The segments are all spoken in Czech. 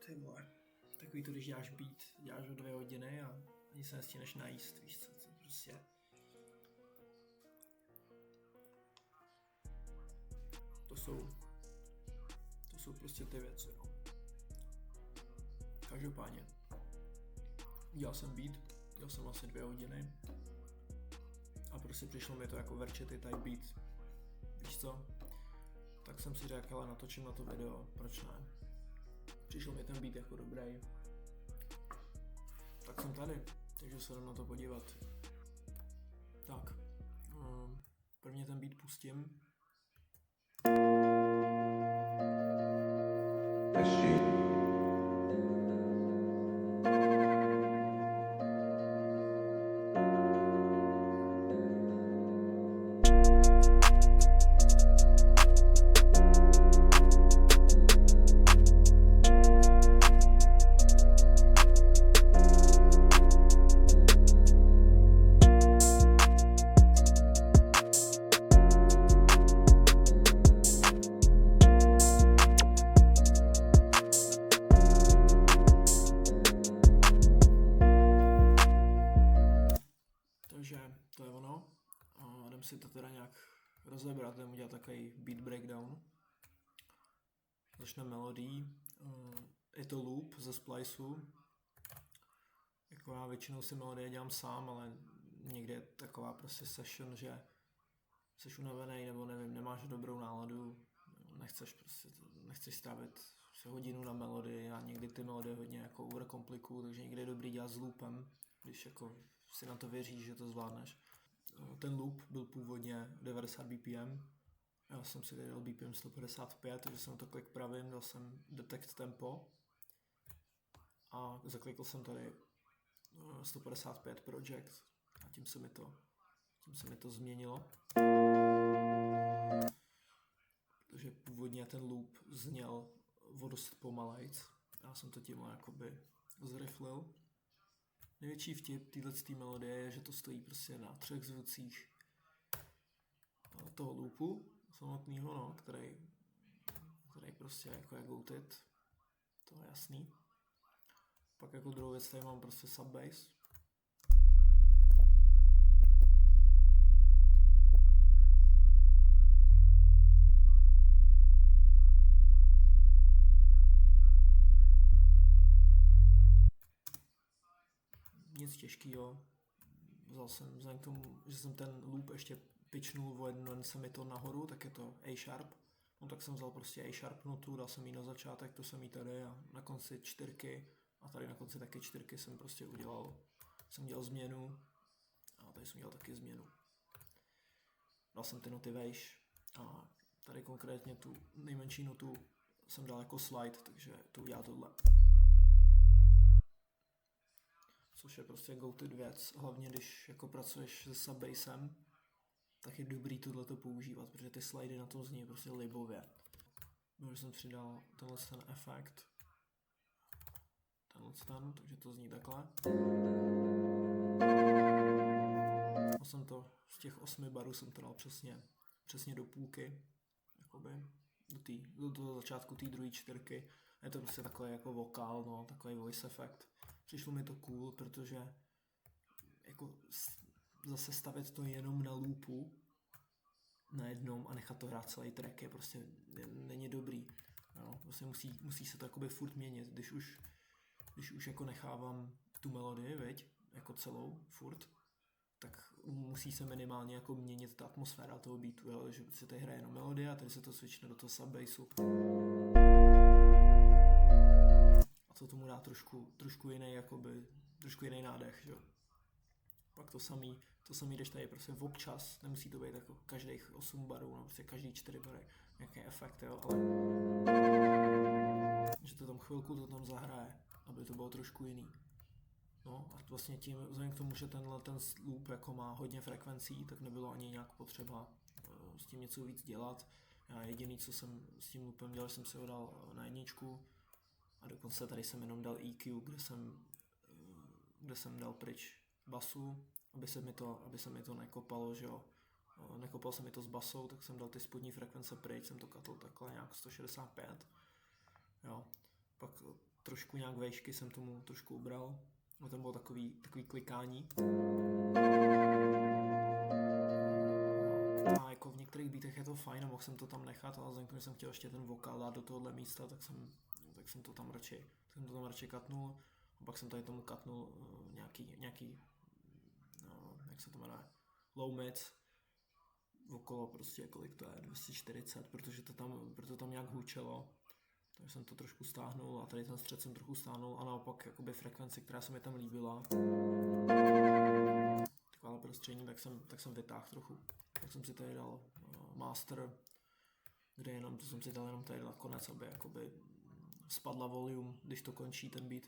Ty vole, takový to, když děláš beat, děláš o 2 hodiny a ani se nestíneš najíst, víš co, to prostě... To jsou prostě ty věci, no. Každopádně, dělal jsem beat, dělal jsem asi 2 hodiny a prostě přišlo mi to jako verčety type beat, víš co? Tak jsem si řekl, ale natočím na to video, proč ne? Přišel mi ten beat jako dobrý. Tak jsem tady, takže se jdem na to podívat. Tak, prvně ten beat pustím. Takže to je ono. A jdem si to teda nějak rozebrat, jdem udělat takový beat breakdown. Začne melodií. Je to loop ze spliceu. Jako já většinou si melodie dělám sám, ale někdy je taková prostě session, že jsi unavený nebo nevím, nemáš dobrou náladu, nechceš strávit se hodinu na melodii a někdy ty melodie hodně jako overkomplikuju, takže někdy je dobrý dělat s loopem, když jako si na to věříš, že to zvládneš. Ten loop byl původně 90 BPM, já jsem si dal BPM 155, takže jsem to klik pravým, dal jsem detect tempo a zaklikl jsem tady 155 project a tím se mi to změnilo. Protože původně ten loop zněl o dost pomalejc. Já jsem to tímhle jakoby zrychlil. Největší vtip této melodie je, že to stojí prostě na 3 zvucích toho loopu samotného, no, který prostě jako je goated. To je jasný. Pak jako druhou věc tady mám prostě subbass. Nic těžkýho. Vzhledem k tomu, že jsem ten loop ještě pitchnul o jeden semiton nahoru, tak je to A sharp. No tak jsem vzal prostě A sharp notu, dal jsem jí na začátek, to jsem jí tady a na konci 4 a tady na konci taky 4 jsem prostě jsem dělal změnu a tady jsem dělal taky změnu. Dal jsem ty noty vejš a tady konkrétně tu nejmenší notu jsem dal jako slide, takže to udělá tohle. Což je prostě goated věc, hlavně když jako pracuješ se subbassem, tak je dobrý tohleto používat, protože ty slidy na tom zní prostě libově. Protože jsem přidal ten efekt, takže to zní takhle. A jsem to z těch 8 barů jsem to dal přesně do půlky, jakoby, do začátku té druhé 4. Je to prostě takový jako vokál, no, takový voice effect. Přišlo mi to cool, protože jako zase stavět to jenom na loopu na jednom a nechat to hrát celý track je prostě není dobrý. No, prostě musí se to jakoby furt měnit, když už jako nechávám tu melodii, viď, jako celou, furt, tak musí se minimálně jako měnit ta atmosféra toho beatu, jo, že se tady hraje jenom melodie a tady se to switchne do toho subbassu. A to tomu dá trošku jiný nádech, jo. Pak to samý, když tady prostě občas, nemusí to být jako každých 8 barů, no prostě každý 4 bary, nějaký efekt, jo, ale že to tam chvilku to tam zahraje, aby to bylo trošku jiný. No a vlastně tím, vzhledem k tomu, že ten loop jako má hodně frekvencí, tak nebylo ani nějak potřeba s tím něco víc dělat. Já jediný, co jsem s tím loopem dělal, jsem si ho dal na 1 a dokonce tady jsem jenom dal EQ, kde jsem dal pryč basu, aby se mi to nekopalo, že jo. Nekopal se mi to s basou, tak jsem dal ty spodní frekvence pryč, jsem to katl takhle nějak 165. Jo. Pak trošku nějak vejšky jsem tomu trošku ubral. No tam bylo takový klikání. A jako v některých beatech je to fajn a mohl jsem to tam nechat, ale vzhledem, že jsem chtěl ještě ten vokál dát do tohohle místa, tak jsem to tam radši katnul. A pak jsem tady tomu katnul nějaký no, jak se to jmenuje, low mids, okolo prostě, kolik to je, 240, protože to tam nějak hlučelo. Takže jsem to trošku stáhnul a tady ten střed jsem trochu stáhnul a naopak jakoby frekvenci, která se mi tam líbila, taková prostřední, tak jsem vytáhl trochu. Tak jsem si tady dal master, kde jenom, to jsem si dal jenom tady na konec, aby jakoby spadla volume, když to končí ten beat.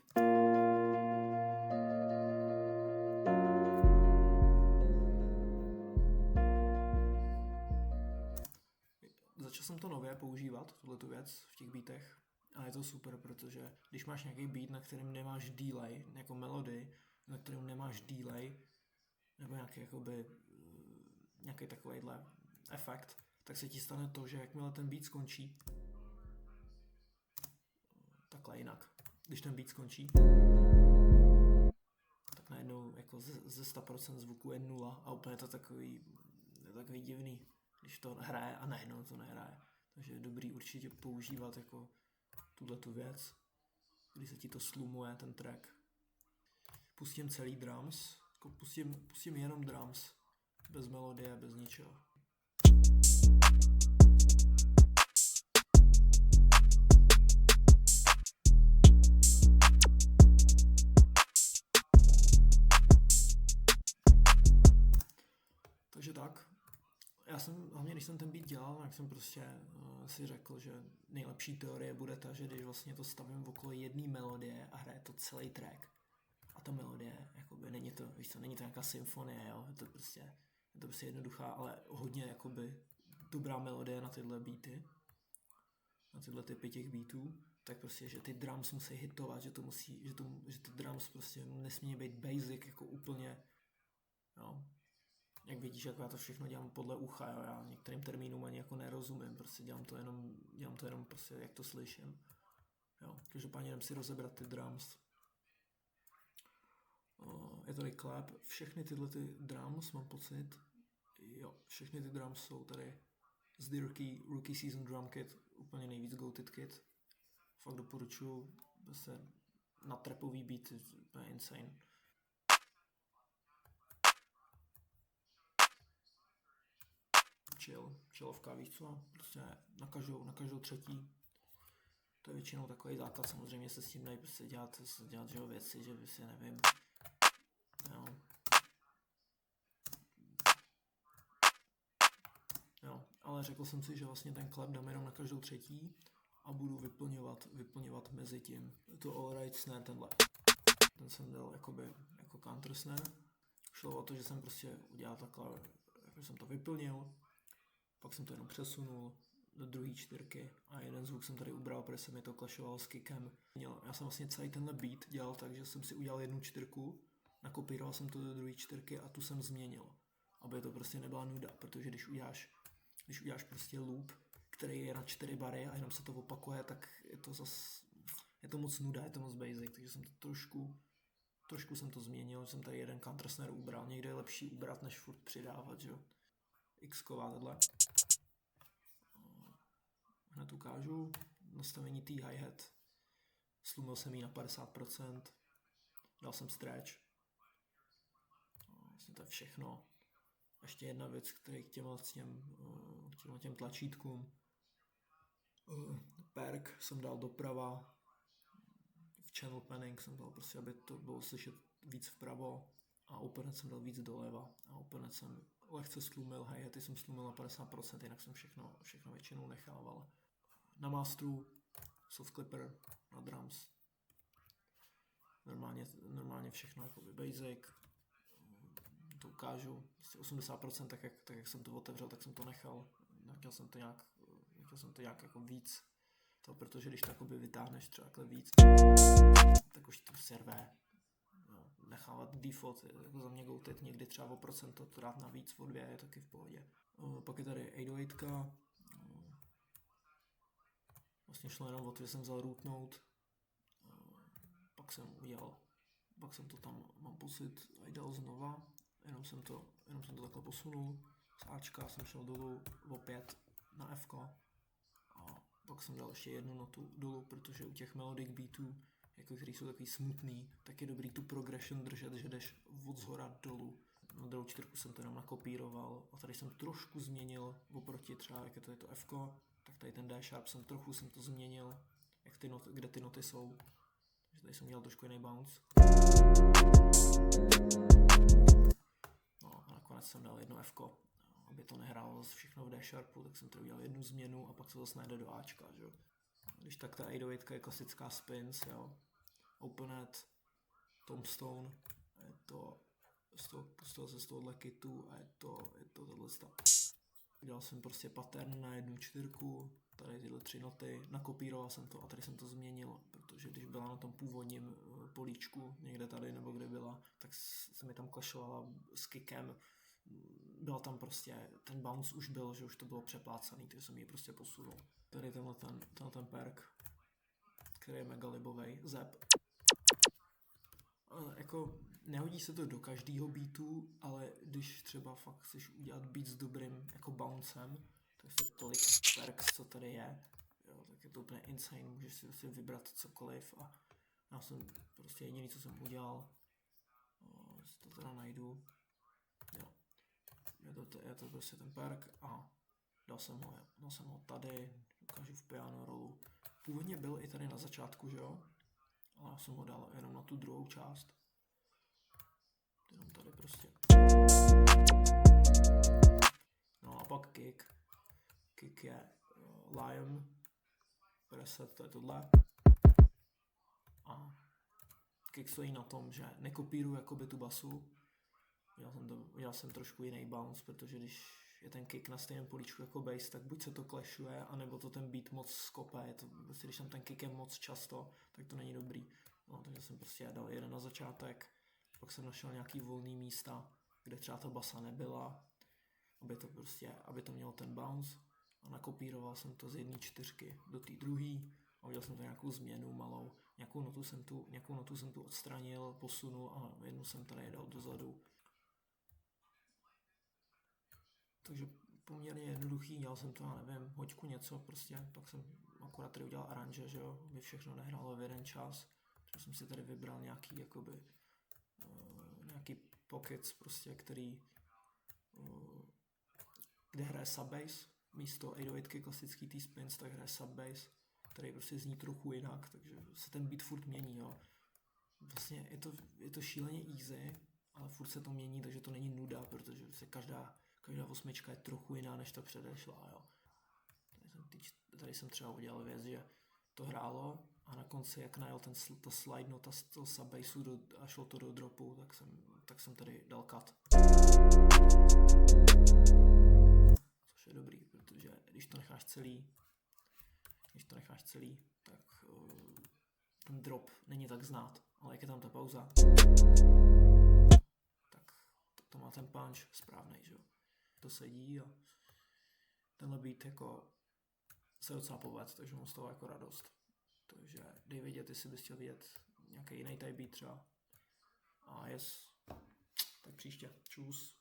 Začal jsem to nově používat, tuhletu věc v těch beatech a je to super, protože když máš nějaký beat, na kterém nemáš delay, jako melody, na kterém nemáš delay, nebo nějaký takovejhle efekt, tak se ti stane to, že jakmile ten beat skončí, takhle jinak, když ten beat skončí, tak najednou jako ze 100% zvuku je 0 a úplně to takový divný, když to hraje a najednou to nehraje. Takže je dobrý určitě používat jako tuhletu věc, když se ti to slumuje ten track. Pustím celý drums, jako pustím jenom drums, bez melodie, bez ničeho. Takže tak. Hlavně když jsem ten beat dělal, tak jsem prostě si řekl, že nejlepší teorie bude ta, že když vlastně to stavím okolo jedné melodie a hraje to celý track. A ta melodie, jakoby není to nějaká symfonie, jo? Je to prostě jednoduchá, ale hodně jakoby dobrá melodie na tyhle beaty, na tyhle typy těch beatů, tak prostě, že ty drums musí hitovat, že ty drums prostě nesmí být basic, jako úplně, jo. Jak vidíš, jako já to všechno dělám podle ucha, jo? Já některým termínům ani jako nerozumím, prostě dělám to jenom prostě, jak to slyším. Jo, každopádně jdem si rozebrat ty drums. Je tady clap, všechny tyhle ty drums, mám pocit, jo, všechny ty drums jsou tady z The Rookie Season Drum Kit, úplně nejvíc goated kit. Fakt doporučuji, prostě na trapový beat, úplně insane. Chillovka, víš co, prostě na každou třetí. To je většinou takový základ, samozřejmě se s tím dají prostě dělat že věci, že prostě nevím. Jo, ale řekl jsem si, že vlastně ten klep dám jenom na každou třetí a budu vyplňovat mezi tím. To all right snare, tenhle. Ten jsem dal jako counter snare. Šlo o to, že jsem prostě udělal takhle, jako jsem to vyplnil, pak jsem to jenom přesunul do druhé čtyřky a jeden zvuk jsem tady ubral, protože se mi to clashovalo s kickem. Já jsem vlastně celý tenhle beat dělal tak, že jsem si udělal jednu čtyřku, nakopíroval jsem to do druhé čtyřky a tu jsem změnil, aby to prostě nebyla nuda, protože když uděláš prostě loop, který je na 4 bary a jenom se to opakuje, tak je to moc nuda, je to moc basic, takže jsem to trošku jsem to změnil, že jsem tady jeden counter snare ubral, někde je lepší ubrat, než furt přidávat, že jo. X-ková tohle. Hned ukážu nastavení té hi-hat. Slumil jsem ji na 50%, dal jsem stretch. Vlastně to je všechno. Ještě jedna věc, který k těm tlačítkům. Perk jsem dal doprava. V channel panning jsem dal prostě, aby to bylo slyšet víc vpravo. A openet jsem dal víc doleva. A openet jsem lehce slumil, hi-haty jsem slumil na 50%, jinak jsem všechno většinou nechával. Na masteru soft clipper, na drums. Normálně všechno jakoby basic. To ukážu. 80% tak jak jsem to otevřel, tak jsem to nechal. Nechtěl jsem to nějak jako víc. To, protože když to jakoby vytáhneš třeba takhle víc, tak už to servé. No, nechávat default, jako za mě goated, někdy třeba o procento to dát navíc, o 2 je taky v pohodě. Pak je tady 808. Vlastně šlo jenom o to, že jsem vzal root node, pak jsem to tam, mám pocit, dal znova, jenom jsem to takhle posunul, z Ačka jsem šel dolů opět na F a pak jsem dal ještě jednu notu dolů, protože u těch melodic beatů, jako který jsou takový smutný, tak je dobrý tu progression držet, že jdeš od zhora dolů. Na druhou čtyřku jsem to jenom nakopíroval a tady jsem trošku změnil oproti třeba, jak je to F, tak tady ten D sharp jsem to změnil, jak kde ty noty jsou. Takže tady jsem měl trošku jiný bounce. No a nakonec jsem dal jedno F, aby to nehrálo všechno v D sharpu, tak jsem tady udělal jednu změnu a pak se zase najde do Ačka, že jo. Když tak ta 808 je klasická spins, jo. Openet, Tombstone, je to pustil se z tohohle kitu a je to tohle stav. Udělal jsem prostě pattern na 1/4, tady tyhle 3 noty, nakopíroval jsem to a tady jsem to změnil, protože když byla na tom původním políčku, někde tady nebo kde byla, tak se mi tam klašovala s kickem, byl tam prostě, ten bounce už byl, že už to bylo přeplácaný, takže jsem ji prostě posunul. Tady tenhle ten perk, který je mega libovej, Zep. Jako nehodí se to do každého beatu, ale když třeba fakt chceš udělat beat s dobrým jako bouncem, tak je tolik perks, co tady je, jo, tak je to úplně insane, můžeš si vybrat cokoliv a já jsem prostě jediný, co jsem udělal, si to teda najdu, jo, je to prostě ten perk a dal jsem ho tady, ukážu v piano rolu. Původně byl i tady na začátku, že jo? Ale já jsem ho dal jenom na tu druhou část. Jenom tady prostě. No a pak kick. Kick je Lion. Preset, to je tohle. A kick stojí na tom, že nekopíruji jakoby tu basu. Udělal jsem trošku jiný bounce, protože když je ten kick na stejném políčku jako bass, tak buď se to clashuje, anebo to ten beat moc skope. Když tam ten kick je moc často, tak to není dobrý. No, takže jsem prostě dal jeden na začátek, pak jsem našel nějaký volný místa, kde třeba ta basa nebyla, aby to mělo ten bounce a nakopíroval jsem to z 1/4 do té druhé a udělal jsem to nějakou změnu malou. Nějakou notu jsem tu odstranil, posunul a jednu jsem tady dal dozadu. Takže poměrně jednoduchý, dělal jsem to, já nevím, hoďku něco prostě, pak jsem akorát tady udělal aranže, že jo, aby všechno nehrálo v jeden čas. Takže jsem si tady vybral nějaký pockets prostě, kde hraje subbass, místo 808 klasický T-spins, tak hraje subbass, který prostě zní trochu jinak, takže se ten beat furt mění, jo. Vlastně je to šíleně easy, ale furt se to mění, takže to není nuda, protože se každá 8 je trochu jiná než ta předešla, jo. Tady jsem třeba udělal věc, že to hrálo a na konci, jak najel ta slide nota z toho subbassu a šlo to do dropu, tak jsem tady dal cut. Což je dobrý, protože když to necháš celý, tak ten drop není tak znát, ale jak je tam ta pauza, tak to má ten punch správnej, že jo. To sedí a tenhle beat jako se docela povedl, takže mám z toho jako radost. Takže dej vědět, jestli bys chtěl vidět nějaký jiný type beat třeba. A tak příště. Čus.